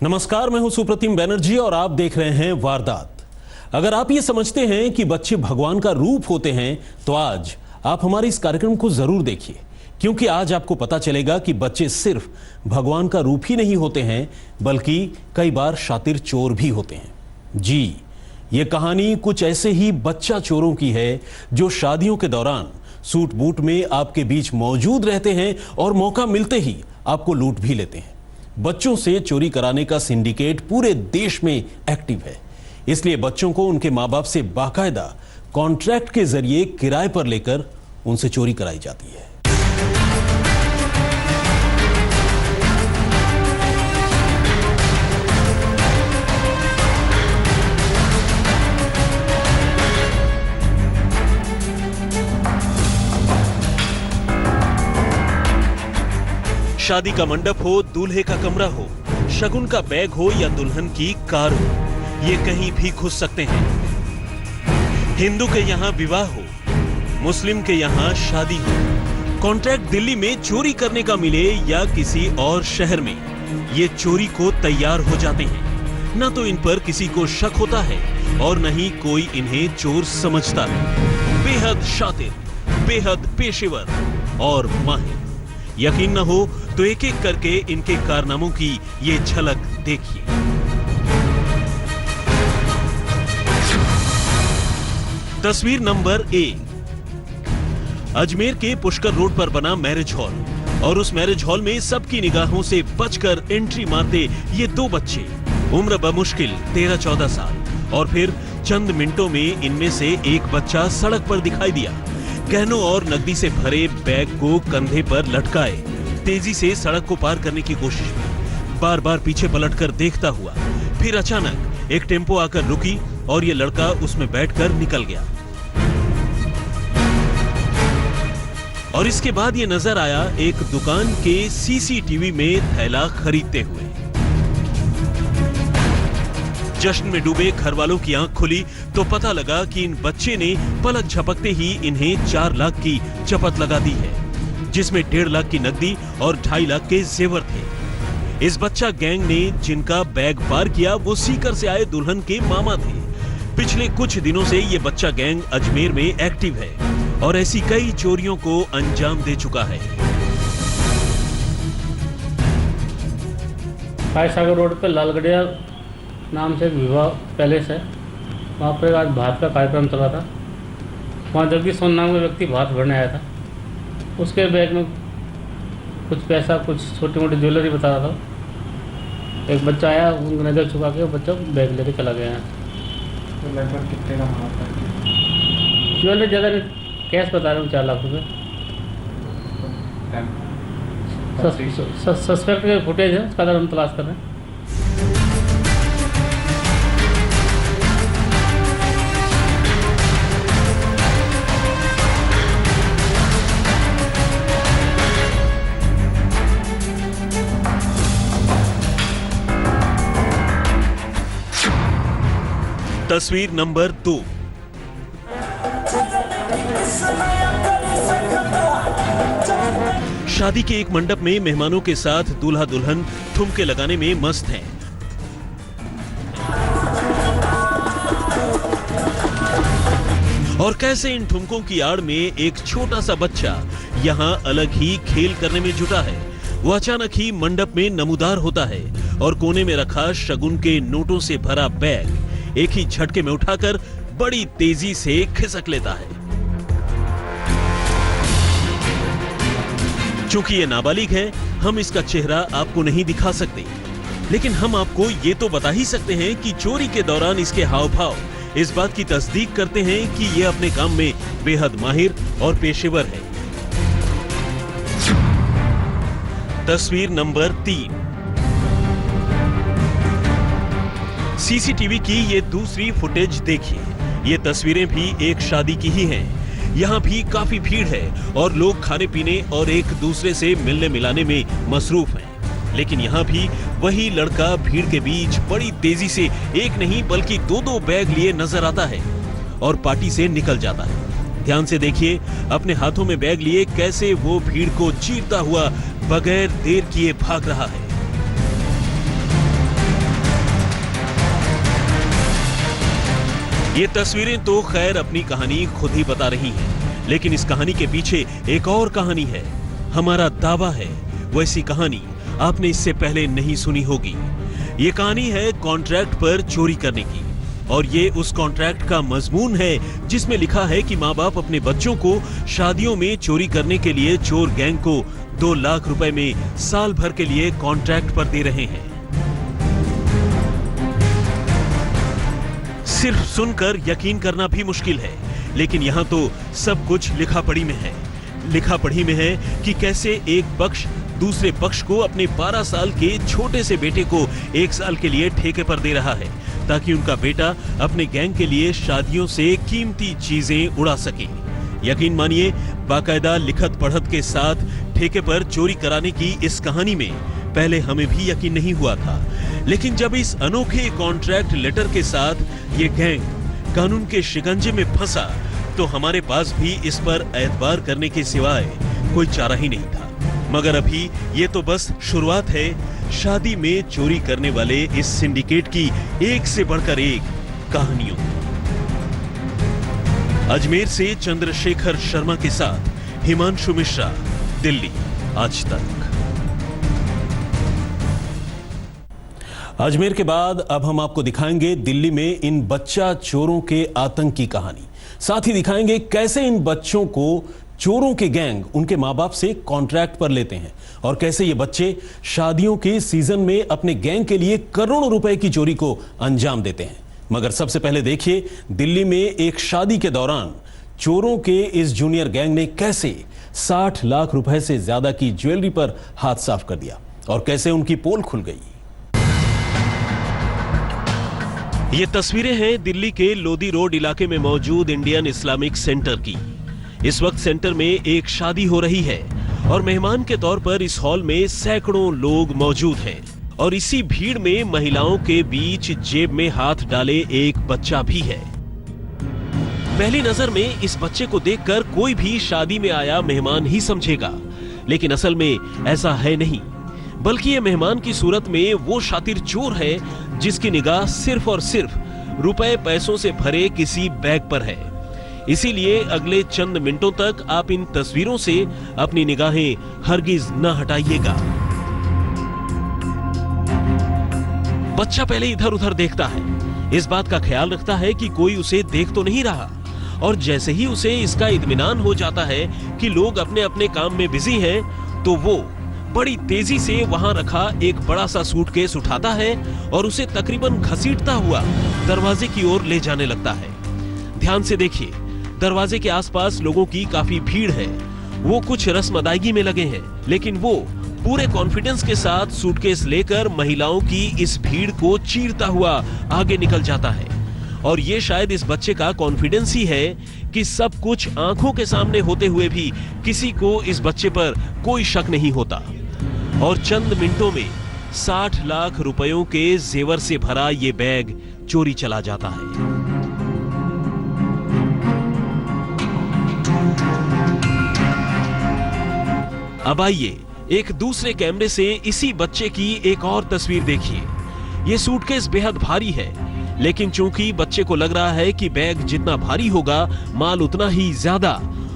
नमस्कार, मैं हूं सुप्रतिम बैनर्जी और आप देख रहे हैं वारदात। अगर आप ये समझते हैं कि बच्चे भगवान का रूप होते हैं तो आज आप हमारे इस कार्यक्रम को जरूर देखिए, क्योंकि आज आपको पता चलेगा कि बच्चे सिर्फ भगवान का रूप ही नहीं होते हैं बल्कि कई बार शातिर चोर भी होते हैं। जी, ये कहानी कुछ ऐसे ही बच्चा चोरों की है जो शादियों के दौरान सूट बूट में आपके बीच मौजूद रहते हैं और मौका मिलते ही आपको लूट भी लेते हैं। बच्चों से चोरी कराने का सिंडिकेट पूरे देश में एक्टिव है, इसलिए बच्चों को उनके माँ बाप से बाकायदा कॉन्ट्रैक्ट के जरिए किराए पर लेकर उनसे चोरी कराई जाती है। शादी का मंडप हो, दूल्हे का कमरा हो, शगुन का बैग हो या दुल्हन की कार हो, ये कहीं भी घुस सकते हैं। हिंदू के यहाँ विवाह हो, मुस्लिम के यहाँ शादी हो, कॉन्ट्रैक्ट दिल्ली में चोरी करने का मिले या किसी और शहर में, ये चोरी को तैयार हो जाते हैं। न तो इन पर किसी को शक होता है और न ही कोई इन्हें चोर समझता है। बेहद शातिर, बेहद पेशेवर और माहिर। यकीन न हो तो एक एक करके इनके कारनामों की ये झलक देखिए। तस्वीर नंबर 1। अजमेर के पुष्कर रोड पर बना मैरिज हॉल, और उस मैरिज हॉल में सबकी निगाहों से बचकर एंट्री मारते ये दो बच्चे, उम्र बमुश्किल 13-14 साल। और फिर चंद मिनटों में इनमें से एक बच्चा सड़क पर दिखाई दिया, गहनों और नकदी से भरे बैग को कंधे पर लटकाए तेजी से सड़क को पार करने की कोशिश में, बार बार पीछे पलटकर देखता हुआ। फिर अचानक एक टेम्पो आकर रुकी और ये लड़का उसमें बैठकर निकल गया। और इसके बाद ये नजर आया एक दुकान के सीसीटीवी में थैला खरीदते हुए। जश्न में डूबे घर वालों की आंख खुली तो पता लगा कि इन बच्चे ने पलक झपकते ही इन्हें 4 लाख की चपत लगा दी है, जिसमें 1.5 लाख की नकदी और 2.5 लाख के जेवर थे। इस बच्चा गैंग ने जिनका बैग पार किया वो सीकर से आए दुल्हन के मामा थे। पिछले कुछ दिनों से ये बच्चा गैंग अजमेर में एक्टिव है और ऐसी कई चोरियों को अंजाम दे चुका है। सागर रोड पर लालगढ़िया नाम से विवाह पैलेस है, वहाँ पर आज भात का कार्यक्रम चला था। वहाँ जगदीश सोन नाम का व्यक्ति भात भरने आया था। उसके बैग में कुछ पैसा, कुछ छोटी मोटी ज्वेलरी बता रहा था। एक बच्चा आया, उनको नज़र छुपा के बच्चा बैग लेके चला गया। तो लगभग कितने का मामला है? ज्वेलरी ज़्यादा नहीं, कैश बता रहे हूँ 4 लाख रुपये। सस्पेक्ट के फुटेज है, उसका हम तलाश कर रहे हैं। तस्वीर नंबर 2। शादी के एक मंडप में मेहमानों के साथ दूल्हा दुल्हन ठुमके लगाने में मस्त हैं। और कैसे इन ठुमकों की आड़ में एक छोटा सा बच्चा यहां अलग ही खेल करने में जुटा है। वो अचानक ही मंडप में नमूदार होता है और कोने में रखा शगुन के नोटों से भरा बैग एक ही झटके में उठाकर बड़ी तेजी से खिसक लेता है। चूंकि ये नाबालिग है, हम इसका चेहरा आपको नहीं दिखा सकते, लेकिन हम आपको ये तो बता ही सकते हैं कि चोरी के दौरान इसके हाव भाव इस बात की तस्दीक करते हैं कि ये अपने काम में बेहद माहिर और पेशेवर है। तस्वीर नंबर 3। सीसीटीवी की ये दूसरी फुटेज देखिए। ये तस्वीरें भी एक शादी की ही हैं। यहाँ भी काफी भीड़ है और लोग खाने पीने और एक दूसरे से मिलने मिलाने में मसरूफ हैं। लेकिन यहाँ भी वही लड़का भीड़ के बीच बड़ी तेजी से एक नहीं बल्कि 2-2 बैग लिए नजर आता है और पार्टी से निकल जाता है। ध्यान से देखिए, अपने हाथों में बैग लिए कैसे वो भीड़ को चीरता हुआ बगैर देर किए भाग रहा है। ये तस्वीरें तो खैर अपनी कहानी खुद ही बता रही हैं, लेकिन इस कहानी के पीछे एक और कहानी है। हमारा दावा है वैसी कहानी आपने इससे पहले नहीं सुनी होगी। ये कहानी है कॉन्ट्रैक्ट पर चोरी करने की, और ये उस कॉन्ट्रैक्ट का मजमून है जिसमें लिखा है कि माँ बाप अपने बच्चों को शादियों में चोरी करने के लिए चोर गैंग को 2 लाख रुपए में साल भर के लिए कॉन्ट्रैक्ट पर दे रहे हैं। सिर्फ सुनकर यकीन करना भी मुश्किल है, लेकिन यहाँ तो सब कुछ लिखा पढ़ी में है। लिखा पढ़ी में है कि कैसे एक पक्ष दूसरे पक्ष को अपने 12 साल के छोटे से बेटे को 1 साल के लिए ठेके पर दे रहा है, ताकि उनका बेटा अपने गैंग के लिए शादियों से कीमती चीजें उड़ा सके। यकीन मानिए, बाकायदा लिखत पढ़त के साथ ठेके पर चोरी कराने की इस कहानी में पहले हमें भी यकीन नहीं हुआ था, लेकिन जब इस अनोखे कॉन्ट्रैक्ट लेटर के साथ ये गैंग कानून के शिकंजे में फंसा, तो हमारे पास भी इस पर एतबार करने के सिवाय कोई चारा ही नहीं था। मगर अभी ये तो बस शुरुआत है शादी में चोरी करने वाले इस सिंडिकेट की एक से बढ़कर एक कहानियों। अजमेर से चंद्रशेखर शर्मा के साथ हिमांशु मिश्रा, दिल्ली आज तक। अजमेर के बाद अब हम आपको दिखाएंगे दिल्ली में इन बच्चा चोरों के आतंक की कहानी। साथ ही दिखाएंगे कैसे इन बच्चों को चोरों के गैंग उनके मां बाप से कॉन्ट्रैक्ट पर लेते हैं, और कैसे ये बच्चे शादियों के सीजन में अपने गैंग के लिए करोड़ों रुपए की चोरी को अंजाम देते हैं। मगर सबसे पहले देखिए दिल्ली में एक शादी के दौरान चोरों के इस जूनियर गैंग ने कैसे 60 लाख रुपए से ज्यादा की ज्वेलरी पर हाथ साफ कर दिया, और कैसे उनकी पोल खुल गई। ये तस्वीरें हैं दिल्ली के लोधी रोड इलाके में मौजूद इंडियन इस्लामिक सेंटर की। इस वक्त सेंटर में एक शादी हो रही है और मेहमान के तौर पर इस हॉल में सैकड़ों लोग मौजूद हैं, और इसी भीड़ में महिलाओं के बीच जेब में हाथ डाले एक बच्चा भी है। पहली नजर में इस बच्चे को देखकर कोई भी शादी में आया मेहमान ही समझेगा, लेकिन असल में ऐसा है नहीं, बल्कि ये मेहमान की सूरत में वो शातिर चोर है जिसकी निगाह सिर्फ और सिर्फ रुपए पैसों से भरे किसी बैग पर है। इसीलिए अगले चंद मिनटों तक आप इन तस्वीरों से अपनी निगाहें हरगिज न हटाइएगा। बच्चा पहले इधर उधर देखता है, इस बात का ख्याल रखता है कि कोई उसे देख तो नहीं रहा, और जैसे ही उसे इसका इत्मीनान हो जाता है कि लोग अपने अपने काम में बिजी हैं, तो वो बड़ी तेजी से वहां रखा एक बड़ा सा सूटकेस उठाता है और उसे तकरीबन घसीटता हुआ दरवाजे की ओर ले जाने लगता है। ध्यान से देखिए, दरवाजे के आसपास लोगों की काफी भीड़ है। वो कुछ रस्म अदायगी में लगे हैं, लेकिन वो पूरे कॉन्फिडेंस के साथ सूटकेस लेकर महिलाओं की इस भीड़ को चीरता हुआ आगे निकल जाता है। और ये शायद इस बच्चे का कॉन्फिडेंस ही है कि सब कुछ आंखों के सामने होते हुए भी किसी को इस बच्चे पर कोई शक नहीं होता, और चंद मिनटों में 60 लाख रुपयों के जेवर से भरा ये बैग चोरी चला जाता है। अब आइए एक दूसरे कैमरे से इसी बच्चे की एक और तस्वीर देखिए। ये सूटकेस बेहद भारी है, लेकिन चूंकि बच्चे को लग रहा है कि बैग जितना भारी होगा माल उतना ही ज्यादा,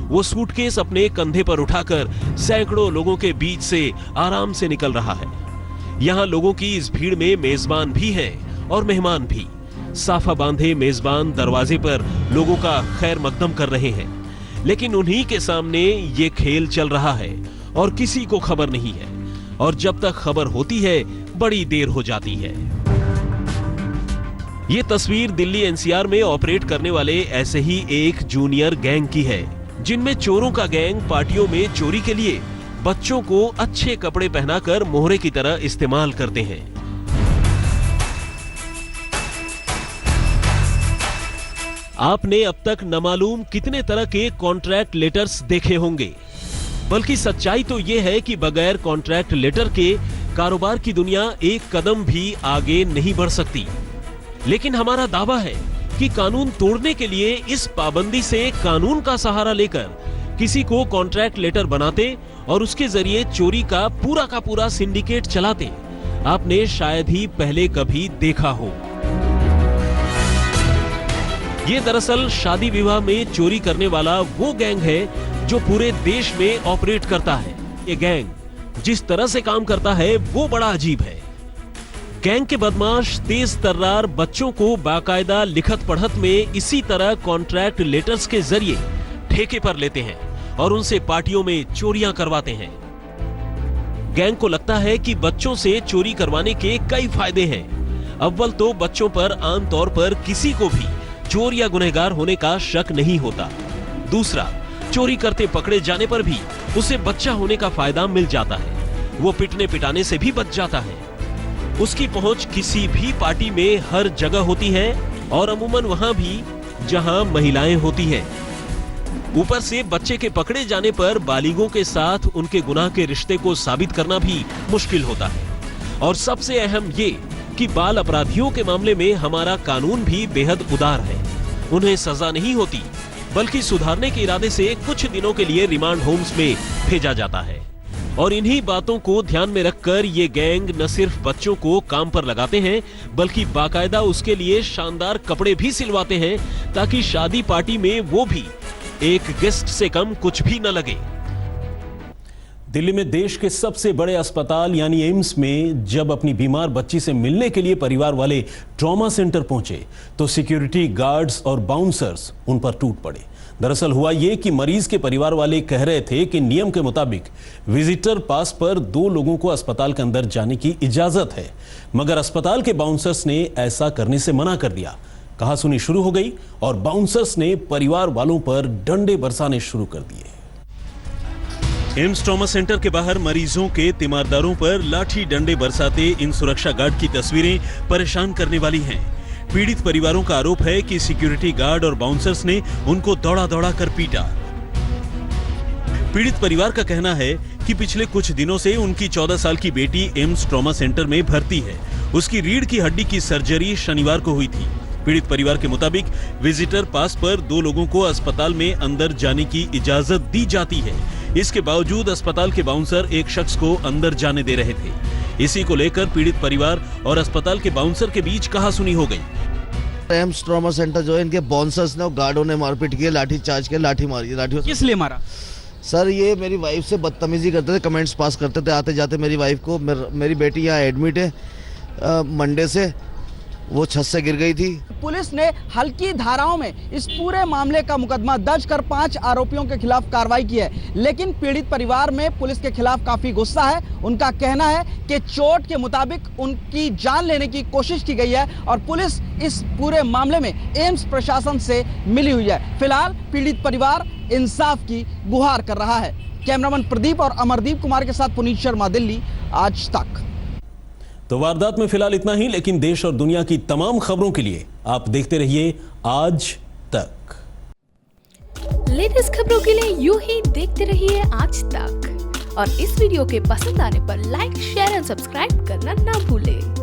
वो सूटकेस अपने कंधे पर उठाकर सैकड़ों लोगों के बीच से आराम से निकल रहा है। यहाँ लोगों की इस भीड़ में मेजबान भी हैं और मेहमान भी। साफा बांधे मेजबान दरवाजे पर लोगों का खैर मकदम कर रहे हैं, लेकिन उन्हीं के सामने ये खेल चल रहा है और किसी को खबर नहीं है, और जब तक खबर होती है बड़ी देर हो जाती है। ये तस्वीर दिल्ली एनसीआर में ऑपरेट करने वाले ऐसे ही एक जूनियर गैंग की है, जिनमें चोरों का गैंग पार्टियों में चोरी के लिए बच्चों को अच्छे कपड़े पहनाकर मोहरे की तरह इस्तेमाल करते हैं। आपने अब तक न मालूम कितने तरह के कॉन्ट्रैक्ट लेटर्स देखे होंगे, बल्कि सच्चाई तो यह है कि बगैर कॉन्ट्रैक्ट लेटर के कारोबार की दुनिया एक कदम भी आगे नहीं बढ़ सकती। लेकिन हमारा दावा है कि कानून तोड़ने के लिए इस पाबंदी से कानून का सहारा लेकर किसी को कॉन्ट्रैक्ट लेटर बनाते और उसके जरिए चोरी का पूरा सिंडिकेट चलाते आपने शायद ही पहले कभी देखा हो। ये दरअसल शादी विवाह में चोरी करने वाला वो गैंग है जो पूरे देश में ऑपरेट करता है। ये गैंग जिस तरह से काम करता है वो बड़ा अजीब है। गैंग के बदमाश तेज तर्रार बच्चों को बाकायदा लिखत पढ़त में इसी तरह कॉन्ट्रैक्ट लेटर्स के जरिए ठेके पर लेते हैं और उनसे पार्टियों में चोरियां करवाते हैं। गैंग को लगता है कि बच्चों से चोरी करवाने के कई फायदे हैं। अव्वल तो बच्चों पर आमतौर पर किसी को भी चोर या गुनहगार होने का शक नहीं होता। दूसरा, चोरी करते पकड़े जाने पर भी उसे बच्चा होने का फायदा मिल जाता है। वो पिटने पिटाने से भी बच जाता है। उसकी पहुंच किसी भी पार्टी में हर जगह होती है और अमूमन वहां भी जहां महिलाएं होती हैं। ऊपर से बच्चे के पकड़े जाने पर बालिगों के साथ उनके गुनाह के रिश्ते को साबित करना भी मुश्किल होता है। और सबसे अहम ये कि बाल अपराधियों के मामले में हमारा कानून भी बेहद उदार है। उन्हें सजा नहीं होती बल्कि सुधारने के इरादे से कुछ दिनों के लिए रिमांड होम्स में भेजा जाता है। और इन्हीं बातों को ध्यान में रखकर ये गैंग न सिर्फ बच्चों को काम पर लगाते हैं बल्कि बाकायदा उसके लिए शानदार कपड़े भी सिलवाते हैं ताकि शादी पार्टी में वो भी एक गेस्ट से कम कुछ भी न लगे। दिल्ली में देश के सबसे बड़े अस्पताल यानी एम्स में जब अपनी बीमार बच्ची से मिलने के लिए परिवार वाले ट्रॉमा सेंटर पहुंचे तो सिक्योरिटी गार्ड्स और बाउंसर्स उन पर टूट पड़े। दरअसल हुआ यह कि मरीज के परिवार वाले कह रहे थे कि नियम के मुताबिक विजिटर पास पर 2 लोगों को अस्पताल के अंदर जाने की इजाजत है, मगर अस्पताल के बाउंसर्स ने ऐसा करने से मना कर दिया। कहासुनी शुरू हो गई और बाउंसर्स ने परिवार वालों पर डंडे बरसाने शुरू कर दिए। एम्स ट्रॉमा सेंटर के बाहर मरीजों के तीमारदारों पर लाठी डंडे बरसाते इन सुरक्षा गार्ड की तस्वीरें परेशान करने वाली हैं। पीड़ित परिवारों का आरोप है कि सिक्योरिटी गार्ड और बाउंसर्स ने उनको दौड़ा दौड़ा कर पीटा। पीड़ित परिवार का कहना है कि पिछले कुछ दिनों से उनकी 14 साल की बेटी एम्स ट्रॉमा सेंटर में भर्ती है। उसकी रीढ़ की हड्डी की सर्जरी शनिवार को हुई थी। पीड़ित परिवार के मुताबिक विजिटर पास पर 2 लोगों को अस्पताल में अंदर जाने की इजाजत दी जाती है। इसके बावजूद अस्पताल के बाउंसर एक शख्स को अंदर जाने दे रहे थे। इसी को लेकर पीड़ित परिवार और अस्पताल के बाउंसर के बीच कहासुनी हो गई। एम्स ट्रॉमा सेंटर जो है इनके बाउंसर्स ने और गार्डों ने मारपीट की, लाठी चार्ज के लाठी मारी। लाठी किस लिए मारा? सर ये मेरी वाइफ से बदतमीजी करते थे, कमेंट्स पास करते थे। आते जाते मेरी वाइफ को, मेरी बेटी यहाँ एडमिट है मंडे से, वो छत से गिर गई थी। पुलिस ने हल्की धाराओं में इस पूरे मामले का मुकदमा दर्ज कर 5 आरोपियों के खिलाफ कार्रवाई की है, लेकिन पीड़ित परिवार में पुलिस के खिलाफ काफी गुस्सा है। उनका कहना है कि चोट के मुताबिक उनकी जान लेने की कोशिश की गई है और पुलिस इस पूरे मामले में एम्स प्रशासन से मिली हुई है। फिलहाल पीड़ित परिवार इंसाफ की गुहार कर रहा है। कैमरामैन प्रदीप और अमरदीप कुमार के साथ पुनीत शर्मा, दिल्ली आज तक। तो वारदात में फिलहाल इतना ही, लेकिन देश और दुनिया की तमाम खबरों के लिए आप देखते रहिए आज तक। लेटेस्ट खबरों के लिए यूं ही देखते रहिए आज तक और इस वीडियो के पसंद आने पर लाइक, शेयर एंड सब्सक्राइब करना ना भूलें।